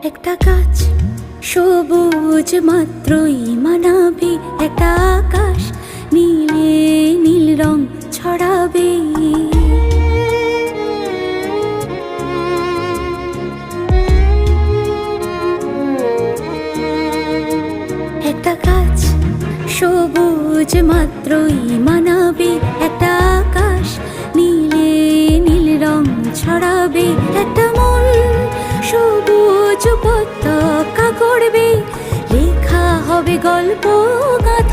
একটা গাছ সবুজ মাত্রই মানাবে, একটা আকাশ নীলে নীল রং ছড়াবে। একটা গাছ সবুজ মাত্রই মানাবে, একটা আকাশ নীলে নীল রং ছড়াবে। একটা মন সবুজ পতাকা গড়বে, লেখা হবে গল্প গাথা।